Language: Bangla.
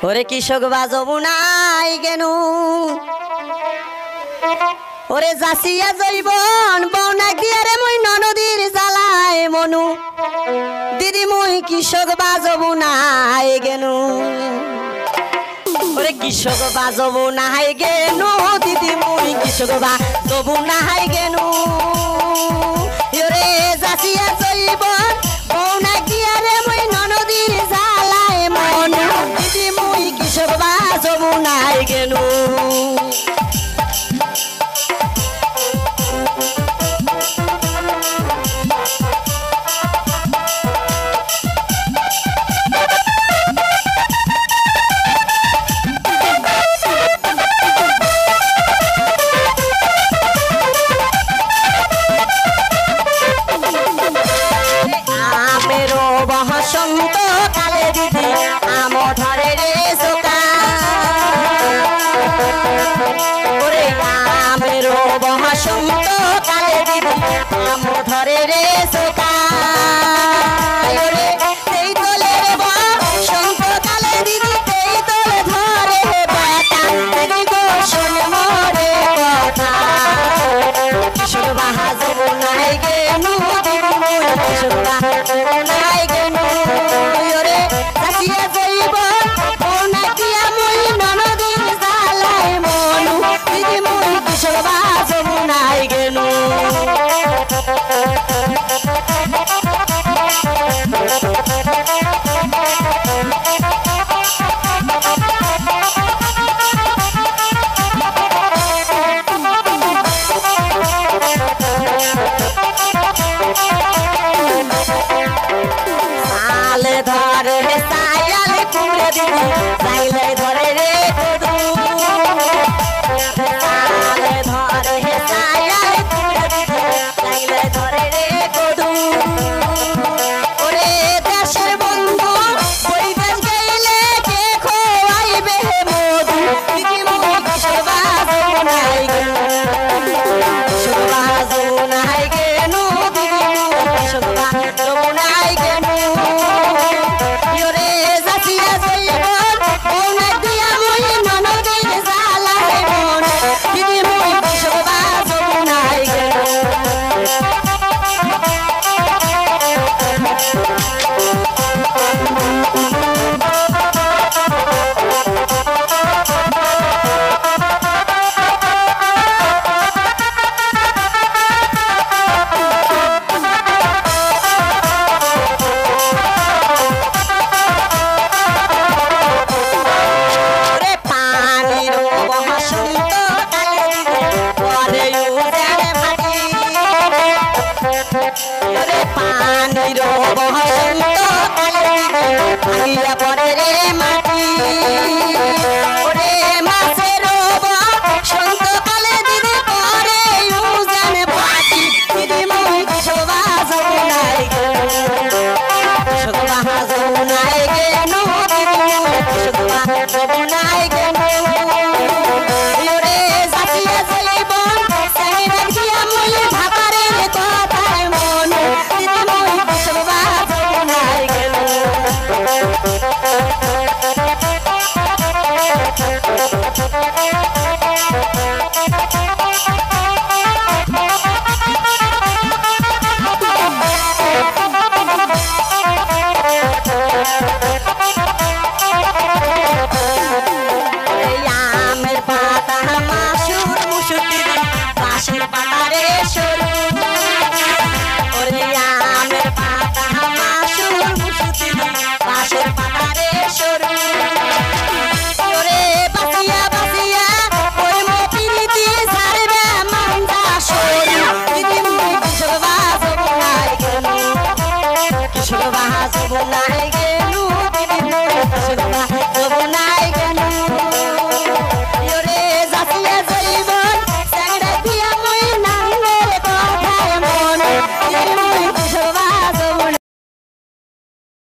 ওরে কৃষক বাজবু নাই গেনু ওরে জাসিয়া জৈবন বৌনা দিয়ারে মই ননদীর জ্বালায় মনু দিদি মই কৃষক বাজবু নাই গেনু ওরে কৃষক বাজবু নাই গেনু দিদি মই কৃষক বাজবু নাই গেনু ওরে জাসিয়া জৈবন বৌনা দিয়ারে মই ননদীর জ্বালায় মনু দিদি মই কৃষক বাজবু নাই গেনু বসন্ত কালে দিদি আম ধরে রে সোকা ওরে আমের বসন্ত কালে দিদি আম ধরে রে সোকা ওরে তেই তোলে রে বসন্ত কালে দিদি তেই তোলে ধরে বেটা দিদি গো শোন মরে কথা কিশোর বাহাজব নাই গেনু দিদি মোর কিশোর বাহাজব নাই ধরে সায়াল কুড়ে দিদি সাইলে ধরে রে কদু সালে ধরে সায়াল কুড়ে দিদি সাইলে ধরে রে কদু ওরে দেশের বন্ধু ওই দেশ গেলে কে খোয়াইবে মধু দিদি মই কিশোর বাজবু নাই গেনু কিশোর বাজবু নাই গেনু দিদি মই কিশোর বাজবু নাই গেনু পানির বসন্ত কালে পরে রে মাটি ওরে মাছের বসন্ত কালে দিদি পরে উজান পাটি দিদি মই কিশোর বাজবু নাই গেনু কিশোর বাজবু নাই গেনু দিদি মই কিশোর বাজবু